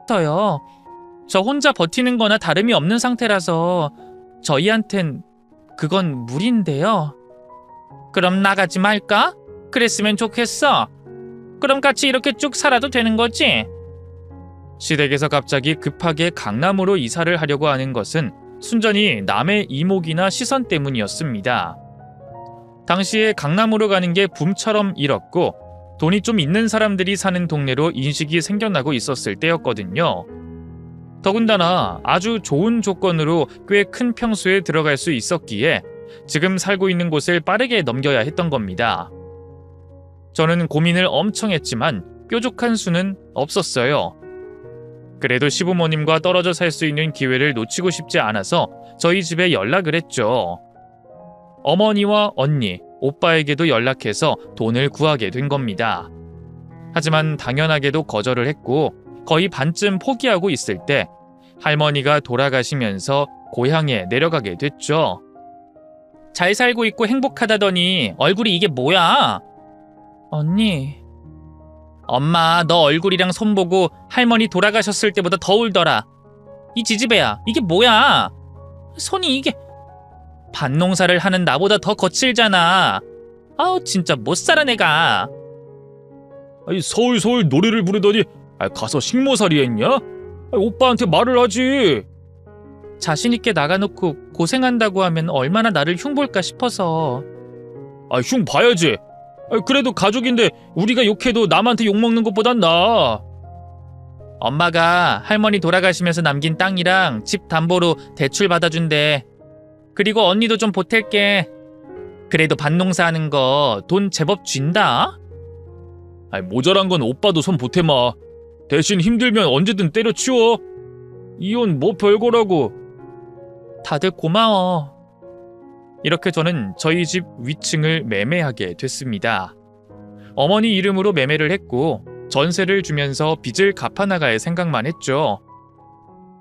저요. 저 혼자 버티는 거나 다름이 없는 상태라서 저희한텐 그건 무리인데요. 그럼 나가지 말까? 그랬으면 좋겠어. 그럼 같이 이렇게 쭉 살아도 되는 거지? 시댁에서 갑자기 급하게 강남으로 이사를 하려고 하는 것은 순전히 남의 이목이나 시선 때문이었습니다. 당시에 강남으로 가는 게 붐처럼 일었고 돈이 좀 있는 사람들이 사는 동네로 인식이 생겨나고 있었을 때였거든요. 더군다나 아주 좋은 조건으로 꽤 큰 평수에 들어갈 수 있었기에 지금 살고 있는 곳을 빠르게 넘겨야 했던 겁니다. 저는 고민을 엄청 했지만 뾰족한 수는 없었어요. 그래도 시부모님과 떨어져 살 수 있는 기회를 놓치고 싶지 않아서 저희 집에 연락을 했죠. 어머니와 언니, 오빠에게도 연락해서 돈을 구하게 된 겁니다. 하지만 당연하게도 거절을 했고 거의 반쯤 포기하고 있을 때 할머니가 돌아가시면서 고향에 내려가게 됐죠. 잘 살고 있고 행복하다더니 얼굴이 이게 뭐야? 언니, 엄마 너 얼굴이랑 손 보고 할머니 돌아가셨을 때보다 더 울더라. 이 지지배야, 이게 뭐야? 손이 이게... 밭농사를 하는 나보다 더 거칠잖아. 아우 진짜 못살아 내가. 아니 서울서울 노래를 부르더니 가서 식모살이 했냐? 오빠한테 말을 하지. 자신있게 나가놓고 고생한다고 하면 얼마나 나를 흉볼까 싶어서. 흉 봐야지. 그래도 가족인데 우리가 욕해도 남한테 욕먹는 것보단 나아. 엄마가 할머니 돌아가시면서 남긴 땅이랑 집 담보로 대출 받아준대. 그리고 언니도 좀 보탤게. 그래도 밭농사 하는 거 돈 제법 쥔다? 모자란 건 오빠도 손 보태마. 대신 힘들면 언제든 때려치워. 이혼 뭐 별거라고. 다들 고마워. 이렇게 저는 저희 집 위층을 매매하게 됐습니다. 어머니 이름으로 매매를 했고 전세를 주면서 빚을 갚아나갈 생각만 했죠.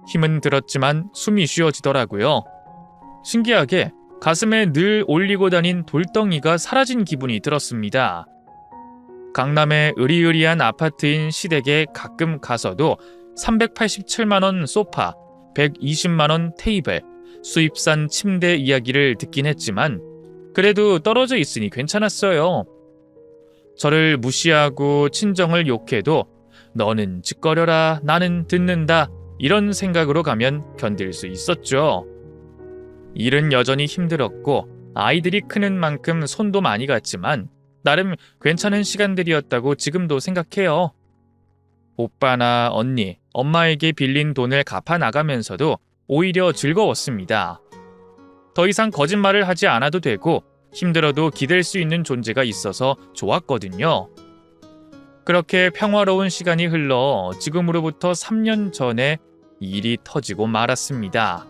힘은 들었지만 숨이 쉬어지더라고요. 신기하게 가슴에 늘 올리고 다닌 돌덩이가 사라진 기분이 들었습니다. 강남의 으리으리한 아파트인 시댁에 가끔 가서도 387만원 소파, 120만원 테이블, 수입산 침대 이야기를 듣긴 했지만 그래도 떨어져 있으니 괜찮았어요. 저를 무시하고 친정을 욕해도 너는 짓거려라 나는 듣는다 이런 생각으로 가면 견딜 수 있었죠. 일은 여전히 힘들었고 아이들이 크는 만큼 손도 많이 갔지만 나름 괜찮은 시간들이었다고 지금도 생각해요. 오빠나 언니, 엄마에게 빌린 돈을 갚아 나가면서도 오히려 즐거웠습니다. 더 이상 거짓말을 하지 않아도 되고 힘들어도 기댈 수 있는 존재가 있어서 좋았거든요. 그렇게 평화로운 시간이 흘러 지금으로부터 3년 전에 일이 터지고 말았습니다.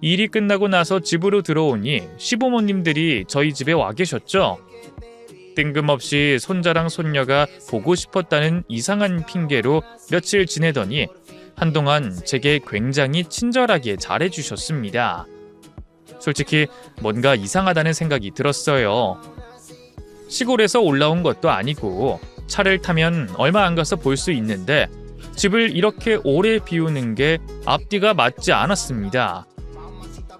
일이 끝나고 나서 집으로 들어오니 시부모님들이 저희 집에 와 계셨죠. 뜬금없이 손자랑 손녀가 보고 싶었다는 이상한 핑계로 며칠 지내더니 한동안 제게 굉장히 친절하게 잘해주셨습니다. 솔직히 뭔가 이상하다는 생각이 들었어요. 시골에서 올라온 것도 아니고 차를 타면 얼마 안 가서 볼 수 있는데 집을 이렇게 오래 비우는 게 앞뒤가 맞지 않았습니다.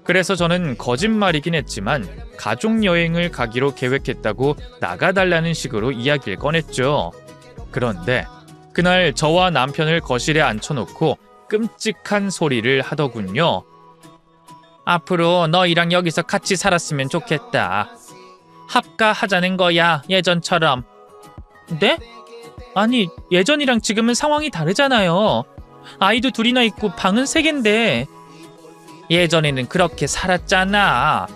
그래서 저는 거짓말이긴 했지만 가족여행을 가기로 계획했다고 나가달라는 식으로 이야기를 꺼냈죠. 그런데 그날 저와 남편을 거실에 앉혀놓고 끔찍한 소리를 하더군요. 앞으로 너희랑 여기서 같이 살았으면 좋겠다. 합가하자는 거야, 예전처럼. 네? 아니, 예전이랑 지금은 상황이 다르잖아요. 아이도 둘이나 있고 방은 3개인데. 예전에는 그렇게 살았잖아.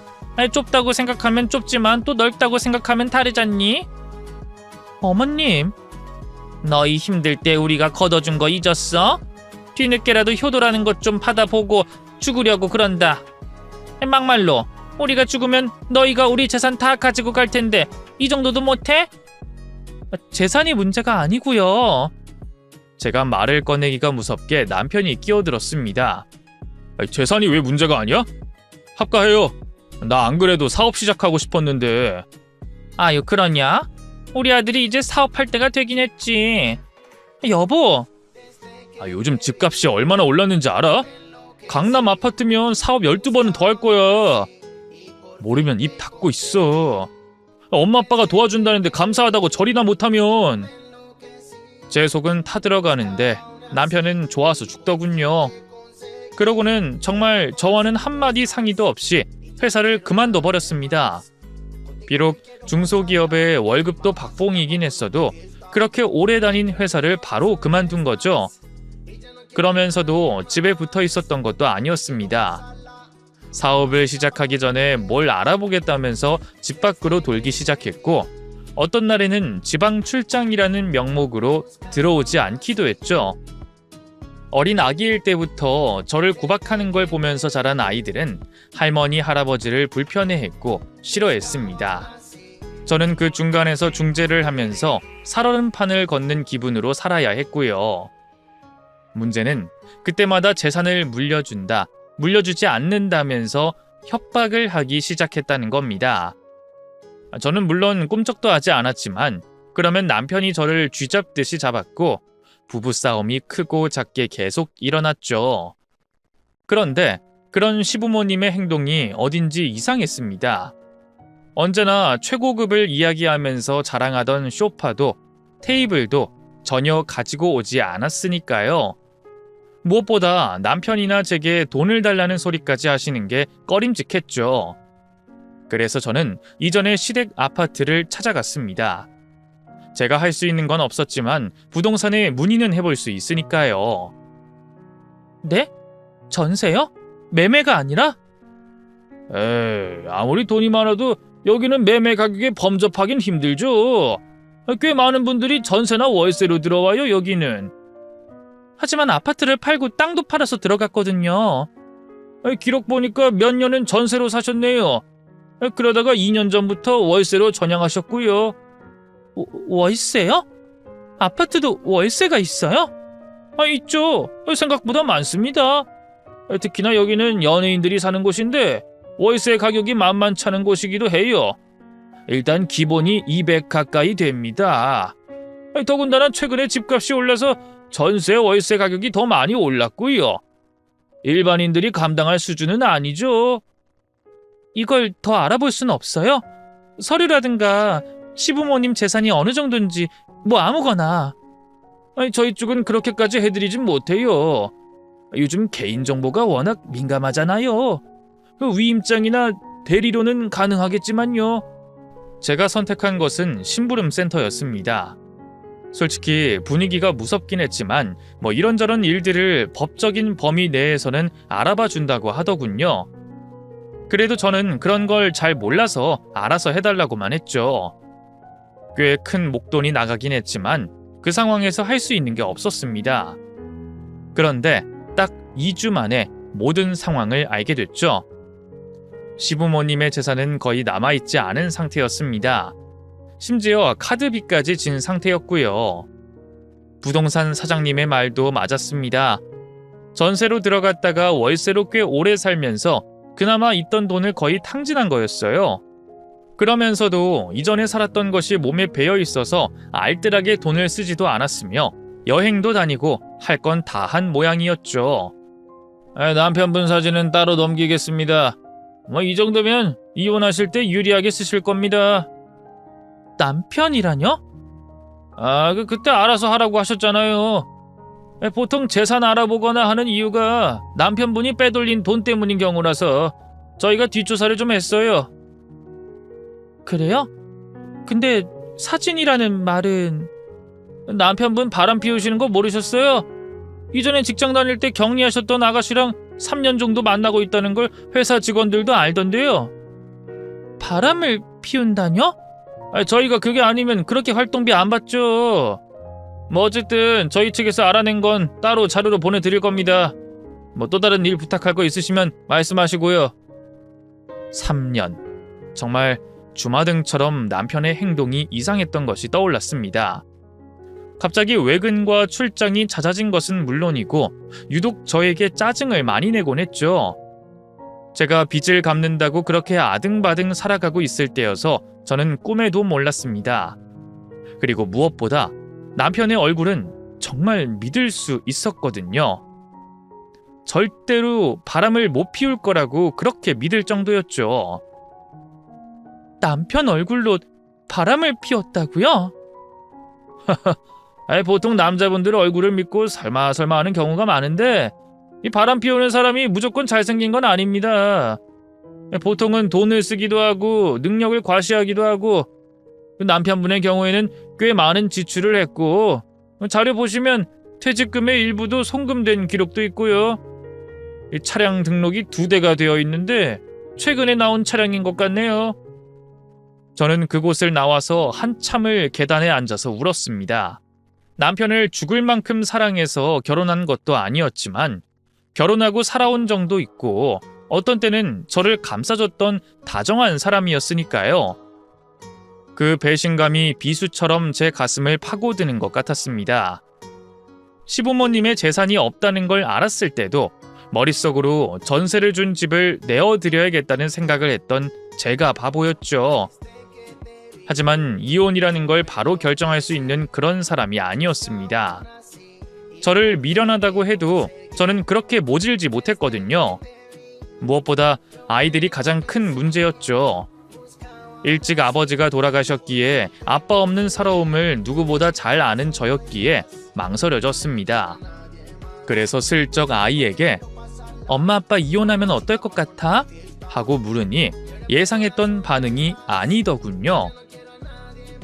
좁다고 생각하면 좁지만 또 넓다고 생각하면 다르잖니? 어머님, 너희 힘들 때 우리가 걷어준 거 잊었어? 뒤늦게라도 효도라는 것 좀 받아보고 죽으려고 그런다. 막말로 우리가 죽으면 너희가 우리 재산 다 가지고 갈 텐데 이 정도도 못해? 재산이 문제가 아니고요. 제가 말을 꺼내기가 무섭게 남편이 끼어들었습니다. 재산이 왜 문제가 아니야? 합가해요. 나 안 그래도 사업 시작하고 싶었는데. 아유 그러냐? 우리 아들이 이제 사업할 때가 되긴 했지. 여보, 요즘 집값이 얼마나 올랐는지 알아? 강남 아파트면 사업 12번은 더 할 거야. 모르면 입 닫고 있어. 엄마 아빠가 도와준다는데 감사하다고 절이나 못하면. 제 속은 타들어가는데 남편은 좋아서 죽더군요. 그러고는 정말 저와는 한마디 상의도 없이 회사를 그만둬 버렸습니다. 비록 중소기업의 월급도 박봉이긴 했어도 그렇게 오래 다닌 회사를 바로 그만둔 거죠. 그러면서도 집에 붙어 있었던 것도 아니었습니다. 사업을 시작하기 전에 뭘 알아보겠다면서 집 밖으로 돌기 시작했고, 어떤 날에는 지방 출장이라는 명목으로 들어오지 않기도 했죠. 어린 아기일 때부터 저를 구박하는 걸 보면서 자란 아이들은 할머니, 할아버지를 불편해했고 싫어했습니다. 저는 그 중간에서 중재를 하면서 살얼음판을 걷는 기분으로 살아야 했고요. 문제는 그때마다 재산을 물려준다, 물려주지 않는다면서 협박을 하기 시작했다는 겁니다. 저는 물론 꿈쩍도 하지 않았지만 그러면 남편이 저를 쥐잡듯이 잡았고 부부싸움이 크고 작게 계속 일어났죠. 그런데 그런 시부모님의 행동이 어딘지 이상했습니다. 언제나 최고급을 이야기하면서 자랑하던 소파도 테이블도 전혀 가지고 오지 않았으니까요. 무엇보다 남편이나 제게 돈을 달라는 소리까지 하시는 게 꺼림직했죠. 그래서 저는 이전의 시댁 아파트를 찾아갔습니다. 제가 할 수 있는 건 없었지만 부동산에 문의는 해볼 수 있으니까요. 네? 전세요? 매매가 아니라? 에이, 아무리 돈이 많아도 여기는 매매 가격에 범접하긴 힘들죠. 꽤 많은 분들이 전세나 월세로 들어와요, 여기는. 하지만 아파트를 팔고 땅도 팔아서 들어갔거든요. 기록 보니까 몇 년은 전세로 사셨네요. 그러다가 2년 전부터 월세로 전향하셨고요. 월세요? 아파트도 월세가 있어요? 있죠. 생각보다 많습니다. 특히나 여기는 연예인들이 사는 곳인데 월세 가격이 만만치 않은 곳이기도 해요. 일단 기본이 200 가까이 됩니다. 더군다나 최근에 집값이 올라서 전세, 월세 가격이 더 많이 올랐고요. 일반인들이 감당할 수준은 아니죠. 이걸 더 알아볼 수는 없어요? 서류라든가 시부모님 재산이 어느 정도인지 뭐 아무거나. 저희 쪽은 그렇게까지 해드리진 못해요. 요즘 개인정보가 워낙 민감하잖아요. 위임장이나 대리로는 가능하겠지만요. 제가 선택한 것은 심부름센터였습니다. 솔직히 분위기가 무섭긴 했지만 뭐 이런저런 일들을 법적인 범위 내에서는 알아봐 준다고 하더군요. 그래도 저는 그런 걸 잘 몰라서 알아서 해달라고만 했죠. 꽤 큰 목돈이 나가긴 했지만 그 상황에서 할 수 있는 게 없었습니다. 그런데 딱 2주 만에 모든 상황을 알게 됐죠. 시부모님의 재산은 거의 남아있지 않은 상태였습니다. 심지어 카드비까지 진 상태였고요. 부동산 사장님의 말도 맞았습니다. 전세로 들어갔다가 월세로 꽤 오래 살면서 그나마 있던 돈을 거의 탕진한 거였어요. 그러면서도 이전에 살았던 것이 몸에 배어 있어서 알뜰하게 돈을 쓰지도 않았으며 여행도 다니고 할 건 다 한 모양이었죠. 남편분 사진은 따로 넘기겠습니다. 이 정도면 이혼하실 때 유리하게 쓰실 겁니다. 남편이라뇨? 그때 알아서 하라고 하셨잖아요. 보통 재산 알아보거나 하는 이유가 남편분이 빼돌린 돈 때문인 경우라서 저희가 뒷조사를 좀 했어요. 그래요? 근데 사진이라는 말은... 남편분 바람 피우시는 거 모르셨어요? 이전에 직장 다닐 때 격리하셨던 아가씨랑 3년 정도 만나고 있다는 걸 회사 직원들도 알던데요. 바람을 피운다뇨? 저희가 그게 아니면 그렇게 활동비 안 받죠. 어쨌든 저희 측에서 알아낸 건 따로 자료로 보내드릴 겁니다. 또 다른 일 부탁할 거 있으시면 말씀하시고요. 3년. 정말 주마등처럼 남편의 행동이 이상했던 것이 떠올랐습니다. 갑자기 외근과 출장이 잦아진 것은 물론이고 유독 저에게 짜증을 많이 내곤 했죠. 제가 빚을 갚는다고 그렇게 아등바등 살아가고 있을 때여서 저는 꿈에도 몰랐습니다. 그리고 무엇보다 남편의 얼굴은 정말 믿을 수 있었거든요. 절대로 바람을 못 피울 거라고 그렇게 믿을 정도였죠. 남편 얼굴로 바람을 피웠다고요? 보통 남자분들 얼굴을 믿고 설마 하는 경우가 많은데 이 바람 피우는 사람이 무조건 잘생긴 건 아닙니다. 보통은 돈을 쓰기도 하고 능력을 과시하기도 하고 남편분의 경우에는 꽤 많은 지출을 했고 자료 보시면 퇴직금의 일부도 송금된 기록도 있고요. 이 차량 등록이 2대가 되어 있는데 최근에 나온 차량인 것 같네요. 저는 그곳을 나와서 한참을 계단에 앉아서 울었습니다. 남편을 죽을 만큼 사랑해서 결혼한 것도 아니었지만 결혼하고 살아온 정도 있고 어떤 때는 저를 감싸줬던 다정한 사람이었으니까요. 그 배신감이 비수처럼 제 가슴을 파고드는 것 같았습니다. 시부모님의 재산이 없다는 걸 알았을 때도 머릿속으로 전세를 준 집을 내어드려야겠다는 생각을 했던 제가 바보였죠. 하지만 이혼이라는 걸 바로 결정할 수 있는 그런 사람이 아니었습니다. 저를 미련하다고 해도 저는 그렇게 모질지 못했거든요. 무엇보다 아이들이 가장 큰 문제였죠. 일찍 아버지가 돌아가셨기에 아빠 없는 서러움을 누구보다 잘 아는 저였기에 망설여졌습니다. 그래서 슬쩍 아이에게 엄마 아빠 이혼하면 어떨 것 같아? 하고 물으니 예상했던 반응이 아니더군요.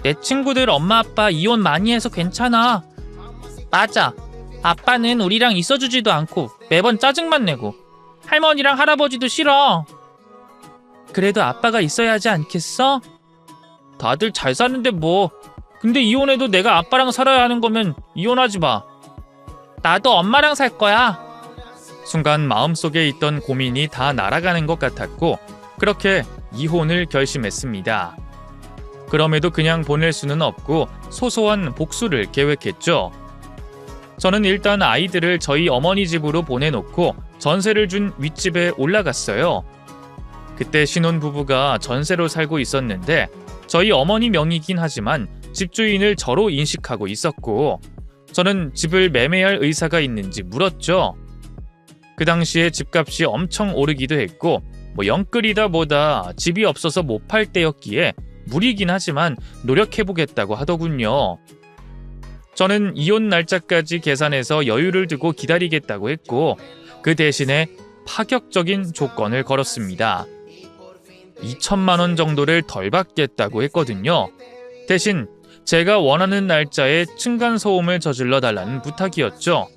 내 친구들 엄마 아빠 이혼 많이 해서 괜찮아. 맞아. 아빠는 우리랑 있어주지도 않고 매번 짜증만 내고 할머니랑 할아버지도 싫어. 그래도 아빠가 있어야 하지 않겠어? 다들 잘 사는데 뭐. 근데 이혼해도 내가 아빠랑 살아야 하는 거면 이혼하지 마. 나도 엄마랑 살 거야. 순간 마음속에 있던 고민이 다 날아가는 것 같았고 그렇게 이혼을 결심했습니다. 그럼에도 그냥 보낼 수는 없고 소소한 복수를 계획했죠. 저는 일단 아이들을 저희 어머니 집으로 보내놓고 전세를 준 윗집에 올라갔어요. 그때 신혼부부가 전세로 살고 있었는데 저희 어머니 명의이긴 하지만 집주인을 저로 인식하고 있었고 저는 집을 매매할 의사가 있는지 물었죠. 그 당시에 집값이 엄청 오르기도 했고 영끌이다 뭐다 집이 없어서 못 팔 때였기에 무리긴 하지만 노력해보겠다고 하더군요. 저는 이혼 날짜까지 계산해서 여유를 두고 기다리겠다고 했고 그 대신에 파격적인 조건을 걸었습니다. 2천만 원 정도를 덜 받겠다고 했거든요. 대신 제가 원하는 날짜에 층간소음을 저질러 달라는 부탁이었죠.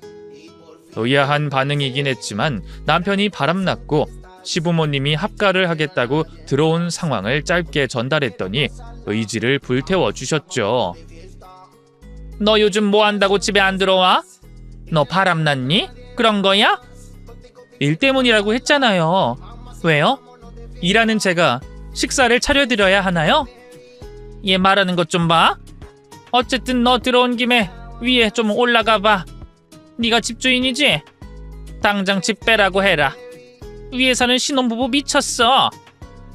의아한 반응이긴 했지만 남편이 바람났고 시부모님이 합가를 하겠다고 들어온 상황을 짧게 전달했더니 의지를 불태워 주셨죠. 너 요즘 뭐 한다고 집에 안 들어와? 너 바람났니? 그런 거야? 일 때문이라고 했잖아요. 왜요? 일하는 제가 식사를 차려드려야 하나요? 얘 말하는 것 좀 봐. 어쨌든 너 들어온 김에 위에 좀 올라가 봐. 네가 집주인이지? 당장 집 빼라고 해라. 위에 사는 신혼부부 미쳤어.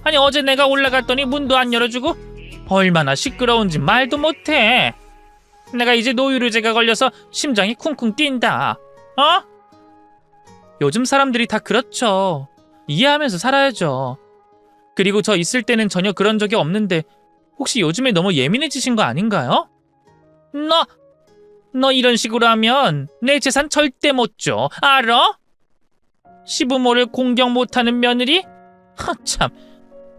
아니 어제 내가 올라갔더니 문도 안 열어주고 얼마나 시끄러운지 말도 못해. 내가 이제 노유류제가 걸려서 심장이 쿵쿵 뛴다. 어? 요즘 사람들이 다 그렇죠. 이해하면서 살아야죠. 그리고 저 있을 때는 전혀 그런 적이 없는데 혹시 요즘에 너무 예민해지신 거 아닌가요? 너 이런 식으로 하면 내 재산 절대 못 줘. 알아? 시부모를 공경 못하는 며느리? 참,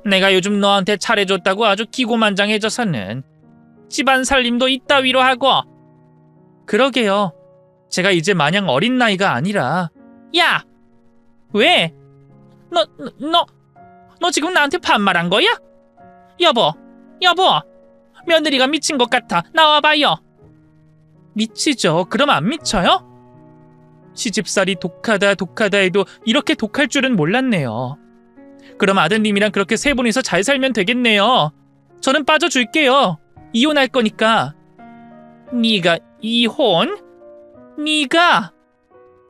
내가 요즘 너한테 잘해줬다고 아주 기고만장해져서는 집안 살림도 이따위로 하고. 그러게요. 제가 이제 마냥 어린 나이가 아니라. 야! 왜? 너 지금 나한테 반말한 거야? 여보, 며느리가 미친 것 같아. 나와봐요. 미치죠. 그럼 안 미쳐요? 시집살이 독하다 해도 이렇게 독할 줄은 몰랐네요. 그럼 아드님이랑 그렇게 세 분이서 잘 살면 되겠네요. 저는 빠져줄게요. 이혼할 거니까. 네가 이혼? 네가?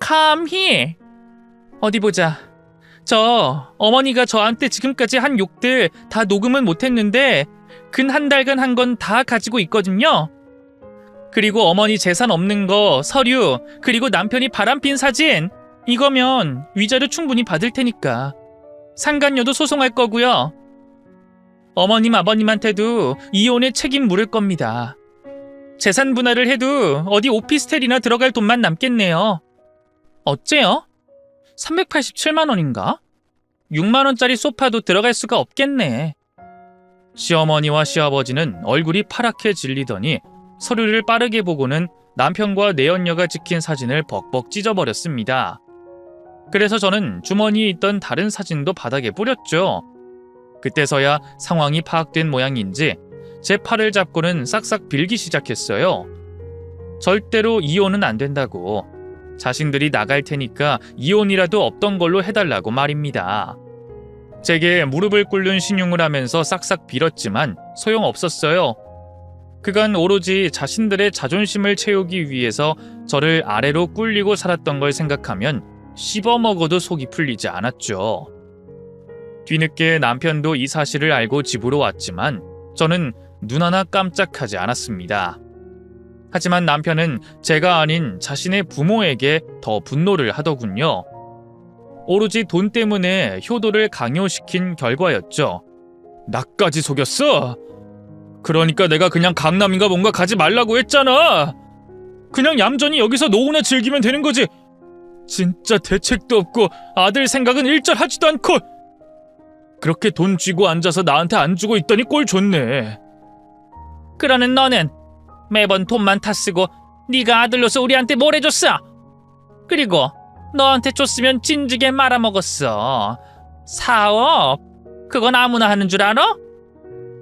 감히? 어디 보자. 저 어머니가 저한테 지금까지 한 욕들 다 녹음은 못했는데 근 한 달간 한 건 다 가지고 있거든요. 그리고 어머니 재산 없는 거, 서류, 그리고 남편이 바람핀 사진. 이거면 위자료 충분히 받을 테니까. 상간녀도 소송할 거고요. 어머님, 아버님한테도 이혼의 책임 물을 겁니다. 재산 분할을 해도 어디 오피스텔이나 들어갈 돈만 남겠네요. 어째요? 387만 원인가? 6만 원짜리 소파도 들어갈 수가 없겠네. 시어머니와 시아버지는 얼굴이 파랗게 질리더니 서류를 빠르게 보고는 남편과 내연녀가 찍힌 사진을 벅벅 찢어버렸습니다. 그래서 저는 주머니에 있던 다른 사진도 바닥에 뿌렸죠. 그때서야 상황이 파악된 모양인지 제 팔을 잡고는 싹싹 빌기 시작했어요. 절대로 이혼은 안 된다고. 자신들이 나갈 테니까 이혼이라도 없던 걸로 해달라고 말입니다. 제게 무릎을 꿇는 신용을 하면서 싹싹 빌었지만 소용없었어요. 그간 오로지 자신들의 자존심을 채우기 위해서 저를 아래로 꿀리고 살았던 걸 생각하면 씹어먹어도 속이 풀리지 않았죠. 뒤늦게 남편도 이 사실을 알고 집으로 왔지만 저는 눈 하나 깜짝하지 않았습니다. 하지만 남편은 제가 아닌 자신의 부모에게 더 분노를 하더군요. 오로지 돈 때문에 효도를 강요시킨 결과였죠. 나까지 속였어? 그러니까 내가 그냥 강남인가 뭔가 가지 말라고 했잖아. 그냥 얌전히 여기서 노후나 즐기면 되는 거지. 진짜 대책도 없고 아들 생각은 일절 하지도 않고. 그렇게 돈 쥐고 앉아서 나한테 안 주고 있더니 꼴 좋네. 그러는 너는 매번 돈만 타 쓰고 네가 아들로서 우리한테 뭘 해줬어? 그리고 너한테 줬으면 진즉에 말아먹었어. 사업? 그건 아무나 하는 줄 알아?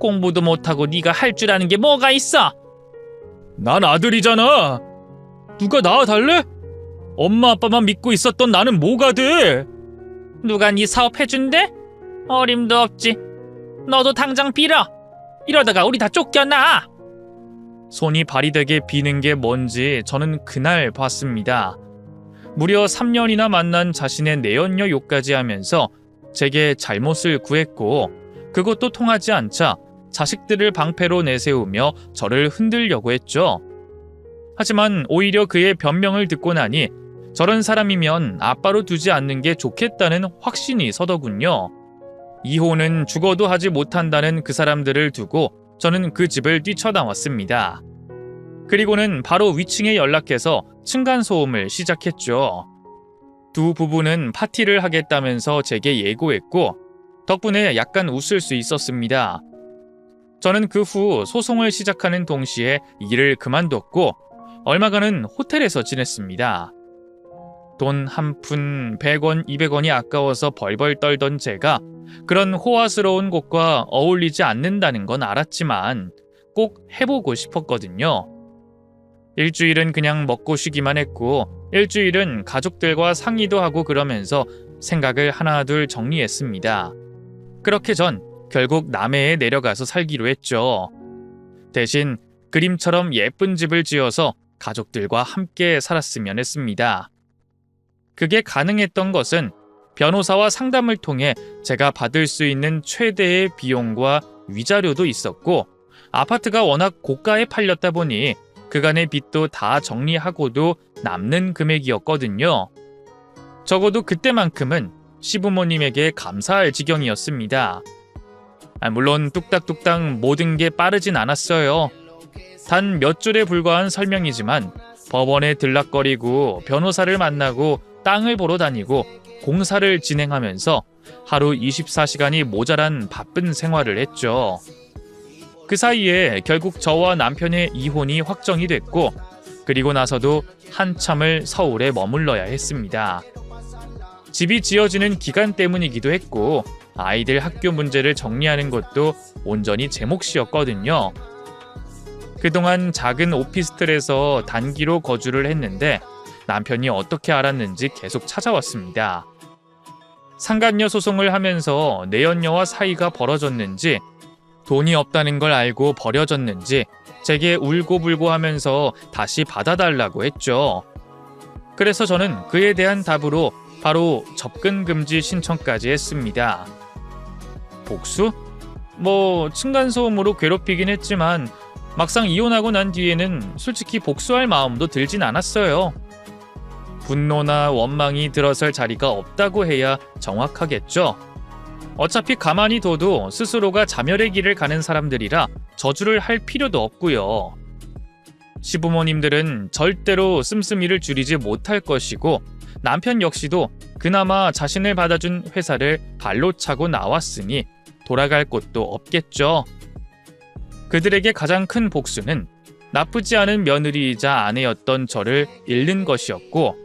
공부도 못하고 네가 할 줄 아는 게 뭐가 있어? 난 아들이잖아. 누가 낳아달래? 엄마 아빠만 믿고 있었던 나는 뭐가 돼? 누가 네 사업 해준대? 어림도 없지. 너도 당장 빌어. 이러다가 우리 다 쫓겨나. 손이 발이 되게 비는 게 뭔지 저는 그날 봤습니다. 무려 3년이나 만난 자신의 내연녀 욕까지 하면서 제게 잘못을 구했고 그것도 통하지 않자 자식들을 방패로 내세우며 저를 흔들려고 했죠. 하지만 오히려 그의 변명을 듣고 나니 저런 사람이면 아빠로 두지 않는 게 좋겠다는 확신이 서더군요. 이혼은 죽어도 하지 못한다는 그 사람들을 두고 저는 그 집을 뛰쳐나왔습니다. 그리고는 바로 위층에 연락해서 층간소음을 시작했죠. 두 부부는 파티를 하겠다면서 제게 예고했고 덕분에 약간 웃을 수 있었습니다. 저는 그 후 소송을 시작하는 동시에 일을 그만뒀고 얼마간은 호텔에서 지냈습니다. 돈 한 푼 100원, 200원이 아까워서 벌벌 떨던 제가 그런 호화스러운 곳과 어울리지 않는다는 건 알았지만 꼭 해보고 싶었거든요. 일주일은 그냥 먹고 쉬기만 했고 일주일은 가족들과 상의도 하고 그러면서 생각을 하나둘 정리했습니다. 그렇게 전 결국 남해에 내려가서 살기로 했죠. 대신 그림처럼 예쁜 집을 지어서 가족들과 함께 살았으면 했습니다. 그게 가능했던 것은 변호사와 상담을 통해 제가 받을 수 있는 최대의 비용과 위자료도 있었고 아파트가 워낙 고가에 팔렸다 보니 그간의 빚도 다 정리하고도 남는 금액이었거든요. 적어도 그때만큼은 시부모님에게 감사할 지경이었습니다. 물론 뚝딱뚝딱 모든 게 빠르진 않았어요. 단 몇 줄에 불과한 설명이지만 법원에 들락거리고 변호사를 만나고 땅을 보러 다니고 공사를 진행하면서 하루 24시간이 모자란 바쁜 생활을 했죠. 그 사이에 결국 저와 남편의 이혼이 확정이 됐고 그리고 나서도 한참을 서울에 머물러야 했습니다. 집이 지어지는 기간 때문이기도 했고 아이들 학교 문제를 정리하는 것도 온전히 제 몫이었거든요. 그동안 작은 오피스텔에서 단기로 거주를 했는데 남편이 어떻게 알았는지 계속 찾아왔습니다. 상간녀 소송을 하면서 내연녀와 사이가 벌어졌는지 돈이 없다는 걸 알고 버려졌는지 제게 울고불고 하면서 다시 받아달라고 했죠. 그래서 저는 그에 대한 답으로 바로 접근 금지 신청까지 했습니다. 복수? 층간소음으로 괴롭히긴 했지만 막상 이혼하고 난 뒤에는 솔직히 복수할 마음도 들진 않았어요. 분노나 원망이 들어설 자리가 없다고 해야 정확하겠죠. 어차피 가만히 둬도 스스로가 자멸의 길을 가는 사람들이라 저주를 할 필요도 없고요. 시부모님들은 절대로 씀씀이를 줄이지 못할 것이고 남편 역시도 그나마 자신을 받아준 회사를 발로 차고 나왔으니 돌아갈 곳도 없겠죠. 그들에게 가장 큰 복수는 나쁘지 않은 며느리이자 아내였던 저를 잃는 것이었고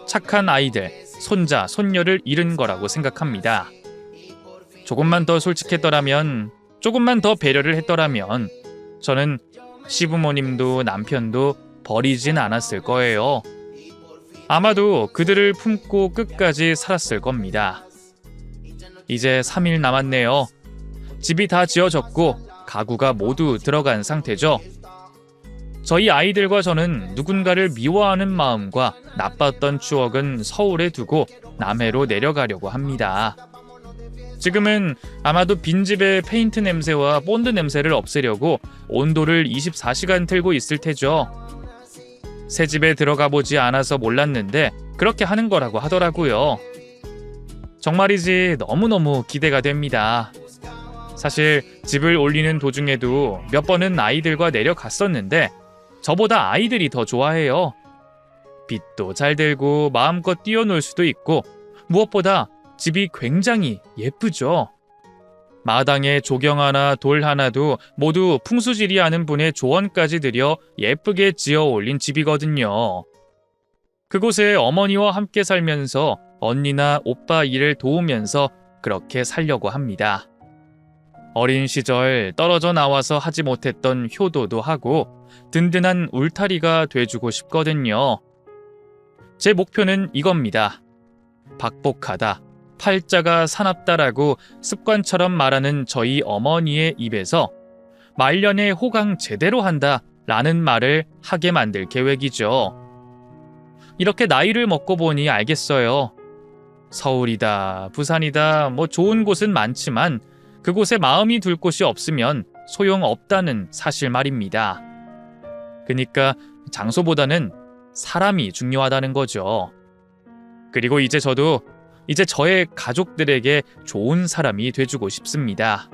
착한 아이들, 손자, 손녀를 잃은 거라고 생각합니다. 조금만 더 솔직했더라면, 조금만 더 배려를 했더라면 저는 시부모님도 남편도 버리진 않았을 거예요. 아마도 그들을 품고 끝까지 살았을 겁니다. 이제 3일 남았네요. 집이 다 지어졌고 가구가 모두 들어간 상태죠. 저희 아이들과 저는 누군가를 미워하는 마음과 나빴던 추억은 서울에 두고 남해로 내려가려고 합니다. 지금은 아마도 빈집의 페인트 냄새와 본드 냄새를 없애려고 온도를 24시간 틀고 있을 테죠. 새 집에 들어가 보지 않아서 몰랐는데 그렇게 하는 거라고 하더라고요. 정말이지 너무너무 기대가 됩니다. 사실 집을 올리는 도중에도 몇 번은 아이들과 내려갔었는데 저보다 아이들이 더 좋아해요. 빛도 잘 들고 마음껏 뛰어놀 수도 있고 무엇보다 집이 굉장히 예쁘죠. 마당에 조경 하나 돌 하나도 모두 풍수지리하는 분의 조언까지 들여 예쁘게 지어 올린 집이거든요. 그곳에 어머니와 함께 살면서 언니나 오빠 일을 도우면서 그렇게 살려고 합니다. 어린 시절 떨어져 나와서 하지 못했던 효도도 하고 든든한 울타리가 돼주고 싶거든요. 제 목표는 이겁니다. 박복하다, 팔자가 사납다라고 습관처럼 말하는 저희 어머니의 입에서 말년에 호강 제대로 한다 라는 말을 하게 만들 계획이죠. 이렇게 나이를 먹고 보니 알겠어요. 서울이다, 부산이다, 좋은 곳은 많지만 그곳에 마음이 둘 곳이 없으면 소용없다는 사실 말입니다. 그러니까 장소보다는 사람이 중요하다는 거죠. 그리고 이제 저도 저의 가족들에게 좋은 사람이 돼주고 싶습니다.